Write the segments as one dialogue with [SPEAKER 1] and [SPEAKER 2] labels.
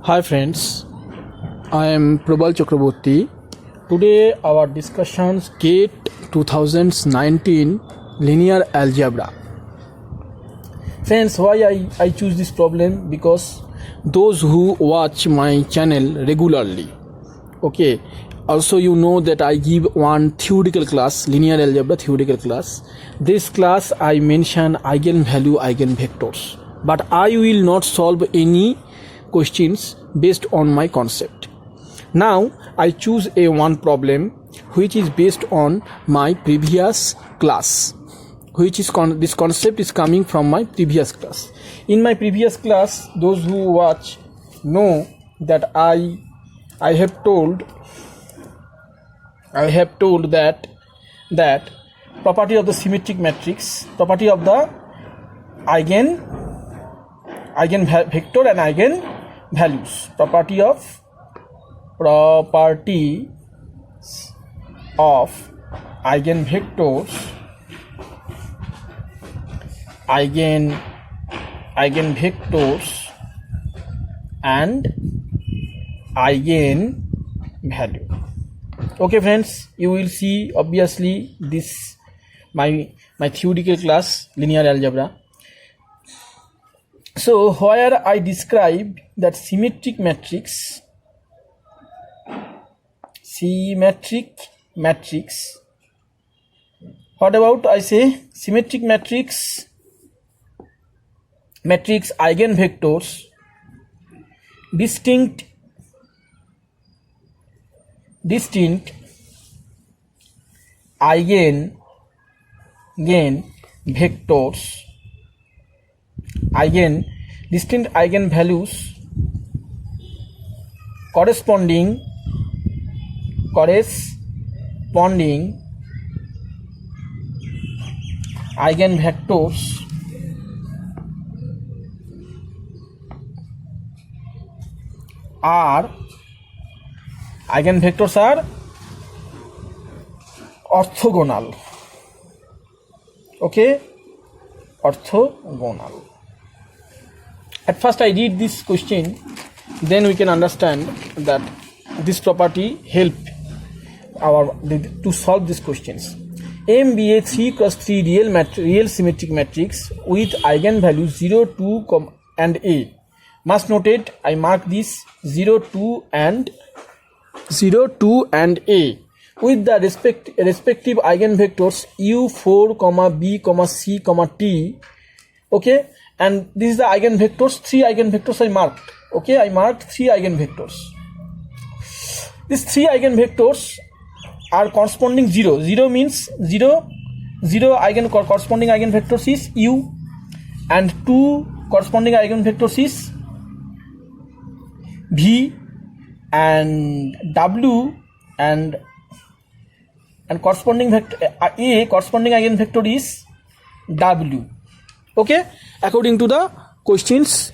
[SPEAKER 1] Hi friends, I am Prabal Chakraborty. Today our discussions GATE 2019 linear algebra. Friends, why I choose this problem? Because those who watch my channel regularly, okay, also you know that I give one theoretical class, linear algebra theoretical class. This class I mention eigenvalue, eigenvectors, but I will not solve any questions based on my concept. Now I choose a one problem which is based on my previous class, which is this concept is coming from my previous class. In my previous class, those who watch know that I have told that property of the symmetric matrix, property of the eigenvector and eigenvalues, property of eigenvectors, eigenvectors and eigenvalue. Okay friends, you will see obviously this my theoretical class linear algebra. So where I described that symmetric matrix, what about I say symmetric matrix eigenvectors, distinct eigenvectors, distinct eigenvalues corresponding eigenvectors are orthogonal. Okay, orthogonal. At first I read this question, then we can understand that this property help to solve these questions. M be a 3x3 real symmetric matrix with eigenvalues 0, 2, and a. Must notate, I mark this 0, 2 and a with the respective eigenvectors u4, b, c, t. Okay, and this is the eigenvectors, 3 eigenvectors I marked. Okay, I marked 3 eigenvectors. These 3 eigenvectors are corresponding 0. 0 means 0 corresponding eigenvectors is u, and 2 corresponding eigenvectors is v, and w, and corresponding vector a corresponding eigenvector is w. Okay, according to the questions,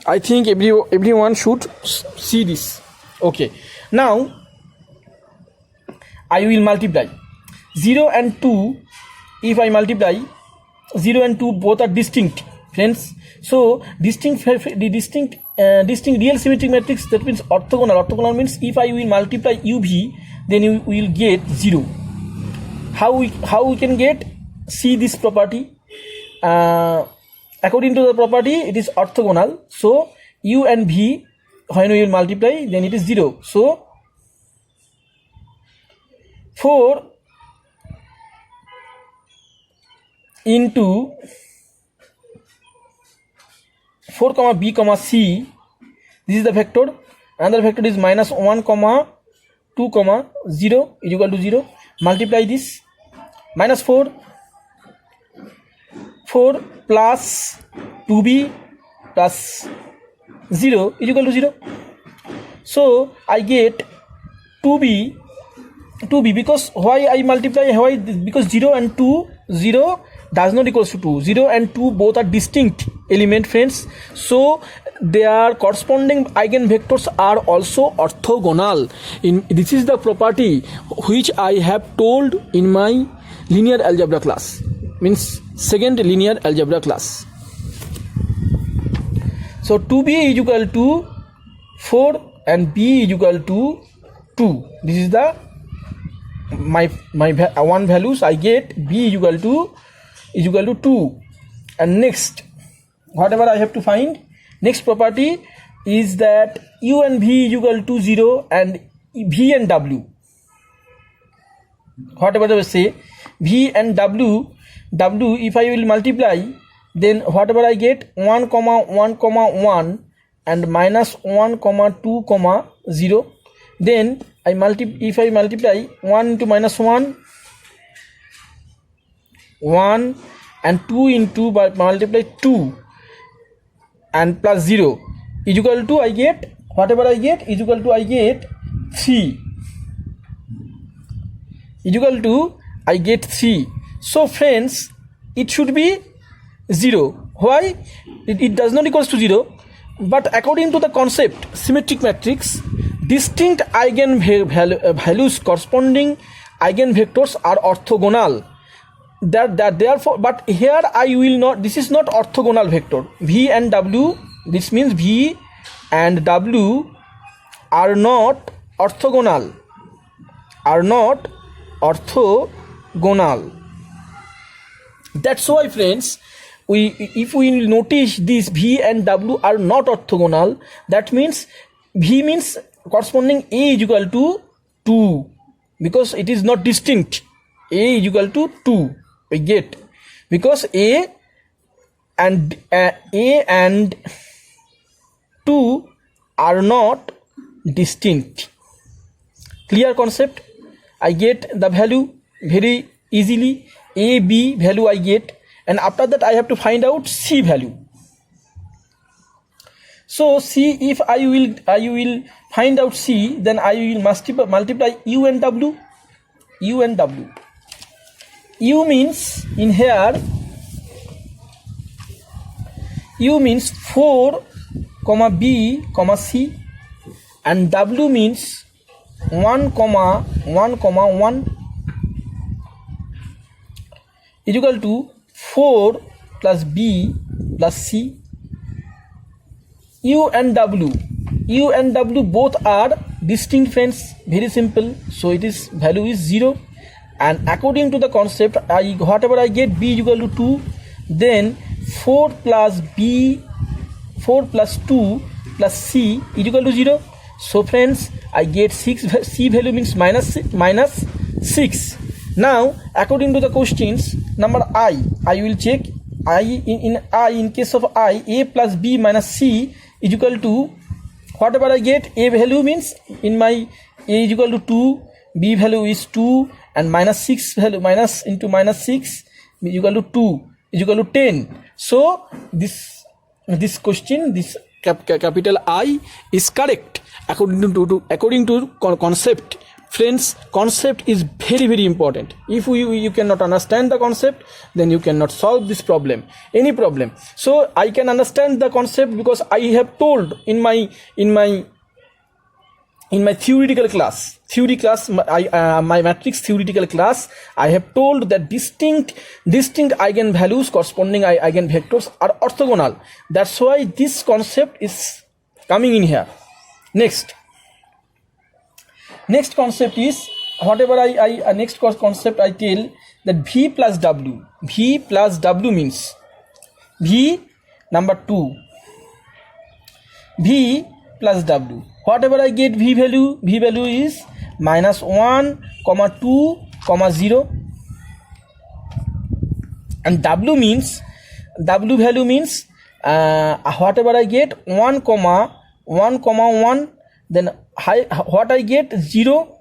[SPEAKER 1] I think everyone should see this. Okay, now I will multiply 0 and 2. If I multiply 0 and 2, both are distinct, friends. So distinct real symmetric matrix, that means orthogonal. Orthogonal means if I will multiply uv, then you will get 0. How we can get? See this property. According to the property, it is orthogonal. So u and v, when we will multiply, then it is 0. So 4 into 4, b, c, this is the vector. Another vector is minus 1, 2, 0 is equal to 0. Multiply this, minus 4 plus 2b plus 0 is equal to 0. So I get 2b, because why I multiply? Why? Because 0 and 2, 0 does not equals to 2. 0 and 2 both are distinct element, friends. So their corresponding eigenvectors are also orthogonal. This is the property which I have told in my linear algebra class, means second linear algebra class. So 2b is equal to 4 and b is equal to 2. This is the my one values I get. B is equal to 2. And next, whatever I have to find, next property is that u and v is equal to 0 and v and w, whatever I say, v and w if I will multiply, then whatever I get 1 comma 1 comma 1 and minus 1 comma 2 comma 0, then if I multiply 1 into minus 1 and 2 into multiply 2 and plus 0 is equal to I get 3 is equal to I get 3. So friends, it should be 0. Why? It does not equals to 0, but according to the concept symmetric matrix, distinct values corresponding eigenvectors are orthogonal. Therefore, but here I will not, this is not orthogonal vector. V and W, this means V and W are not orthogonal. That's why friends, if we notice this V and W are not orthogonal, that means V means corresponding A is equal to 2, because it is not distinct. A is equal to 2 we get, because A and 2 are not distinct. Clear concept? I get the value very easily. A, B value I get, and after that I have to find out C value. So C, if I will find out C, then I will multiply U and W. U means in here, U means 4 comma B comma C, and W means 1 comma 1 comma 1 is equal to 4 plus B plus C. U and W both are distinct friends, very simple. So it is value is 0, and according to the concept, whatever I get, B is equal to 2, then 4 plus 2 plus C is equal to 0. So friends, I get 6. C value means minus 6. Now according to the questions number I will check. In case of I, A plus B minus C is equal to, whatever I get, A value means in my A is equal to 2, B value is 2, and minus 6 value, minus into minus 6 is equal to 2 is equal to 10. So this question, this capital I is correct according to concept. Friends, concept is very, very important. If you cannot understand the concept, then you cannot solve this problem, any problem. So I can understand the concept because I have told in my theoretical class, my matrix theoretical class, I have told that distinct eigenvalues corresponding eigenvectors are orthogonal. That's why this concept is coming in here. Next concept is, whatever next concept I tell that V plus W means V number 2, V plus W. Whatever I get, V value is minus 1 comma 2 comma 0, and W value means whatever I get 1 comma 1, then what I get 0,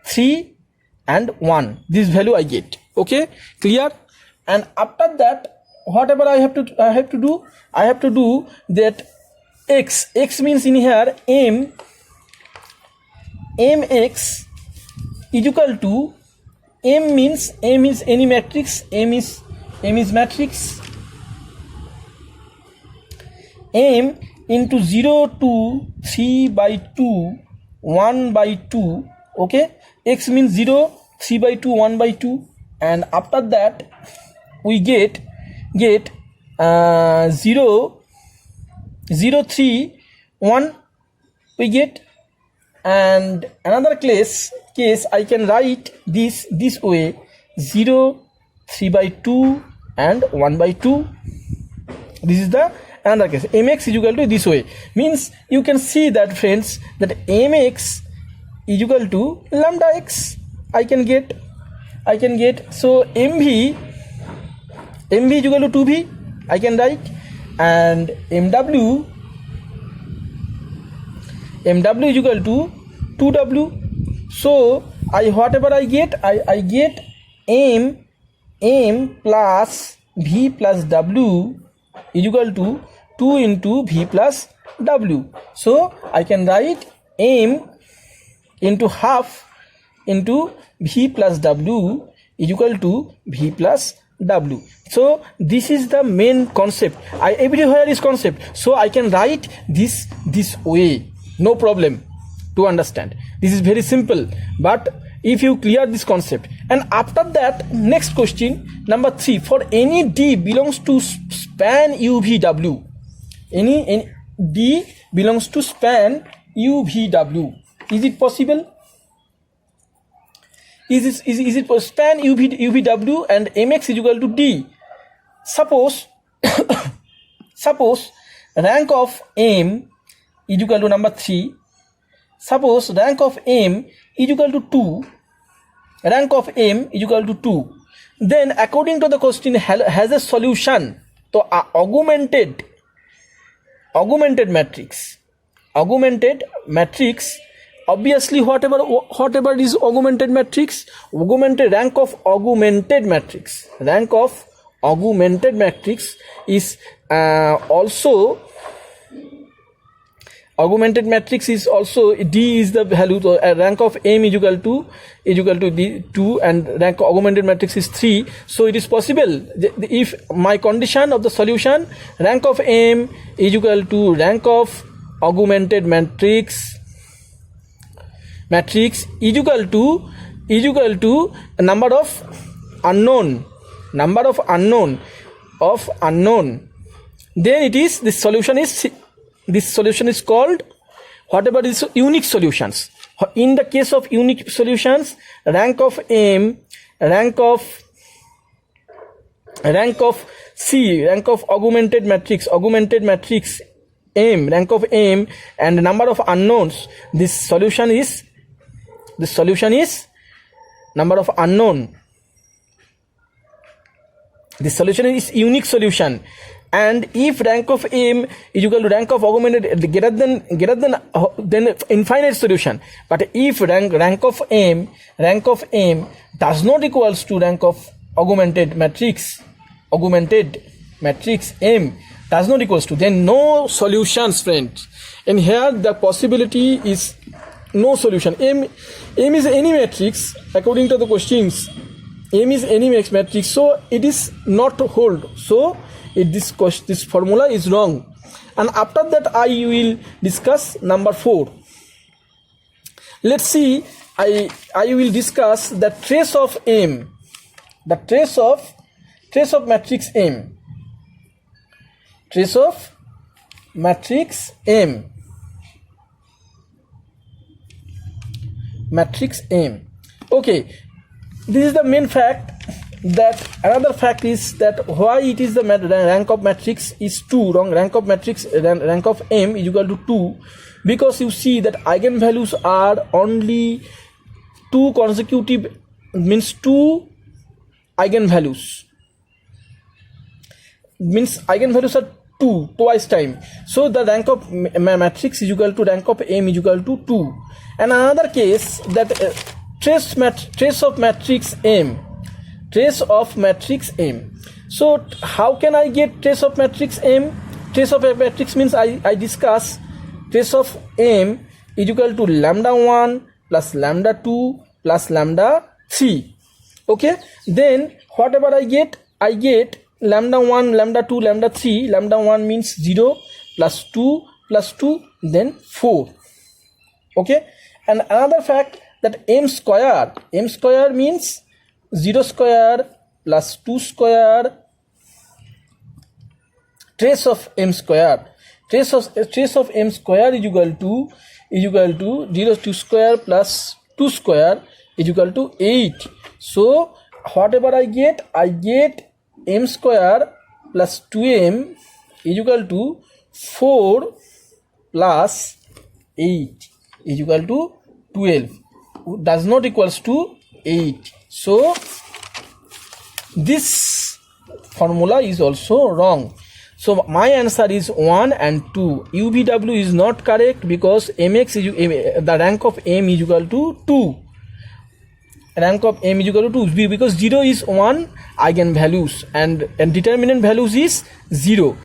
[SPEAKER 1] 3 and 1. This value I get. Okay, clear? And after that, whatever I have to do that x means in here mx is equal to, m means any matrix, m is matrix, m into 0 to 3 by 2 1 by 2. Okay, x means 0, 3 by 2, 1 by 2, and after that we get 0, 3, 1 we get. And another case I can write this way: 0, 3/2 and 1/2. This is the another case. Mx is equal to this way, means you can see that, friends, that mx is equal to lambda x. I can get so mv is equal to 2v, I can write, and mw is equal to 2w. So whatever I get, I get m plus v plus w is equal to 2 into v plus w. So I can write m into half into v plus w is equal to v plus w. So this is the main concept. Everywhere is concept, so I can write this way, no problem to understand. This is very simple, but if you clear this concept, and after that, next question number 3: for any d belongs to span UVW, any d belongs to span UVW, is it possible? Is it for span UVW and mx is equal to d? Suppose rank of m is equal to number 3. Suppose rank of m is equal to 2. Rank of m is equal to 2. Then according to the question has a solution. So augmented matrix. Obviously, whatever is augmented matrix, rank of augmented matrix is also augmented matrix is also d is the value. So rank of m is equal to d 2 and rank of augmented matrix is 3. So it is possible if my condition of the solution, rank of m is equal to rank of augmented matrix is equal to number of unknown, then it is this solution is called whatever is unique solutions. In the case of unique solutions, rank of augmented matrix m, rank of m, and number of unknowns, this solution is number of unknown. This solution is unique solution. And if rank of m is equal to rank of augmented greater than infinite solution, but if rank of m does not equals to rank of augmented matrix m does not equals to, then no solutions, friends. And here the possibility is no solution. M is any matrix according to the questions. M is any matrix, so it is not hold. So this formula is wrong. And after that I will discuss number 4. Let's see, I will discuss the trace of m, the trace of matrix m, trace of matrix m, okay. This is the main fact. That another fact is that why it is the rank of matrix is 2 wrong. Rank of matrix, rank of m is equal to 2, because you see that eigenvalues are only 2 consecutive, means 2 eigenvalues, are 2 twice time. So the rank of matrix is equal to rank of m is equal to 2. And another case that trace of matrix m. So how can I get trace of matrix m? Trace of a matrix means I discuss trace of m is equal to lambda 1 plus lambda 2 plus lambda 3. Okay, then whatever I get lambda 1, lambda 2, lambda 3. Lambda 1 means 0 plus 2 plus 2, then 4. Okay, and another fact that m square means 0 square plus 2 square, trace of m square is equal to is equal to 0 2 square plus 2 square is equal to 8. So whatever I get m square plus 2m is equal to 4 plus 8 is equal to 12, does not equals to 8. So this formula is also wrong. So my answer is 1 and 2. UVW is not correct because mx is the rank of m is equal to 2. Rank of m is equal to 2 because 0 is 1 eigenvalues and determinant values is 0.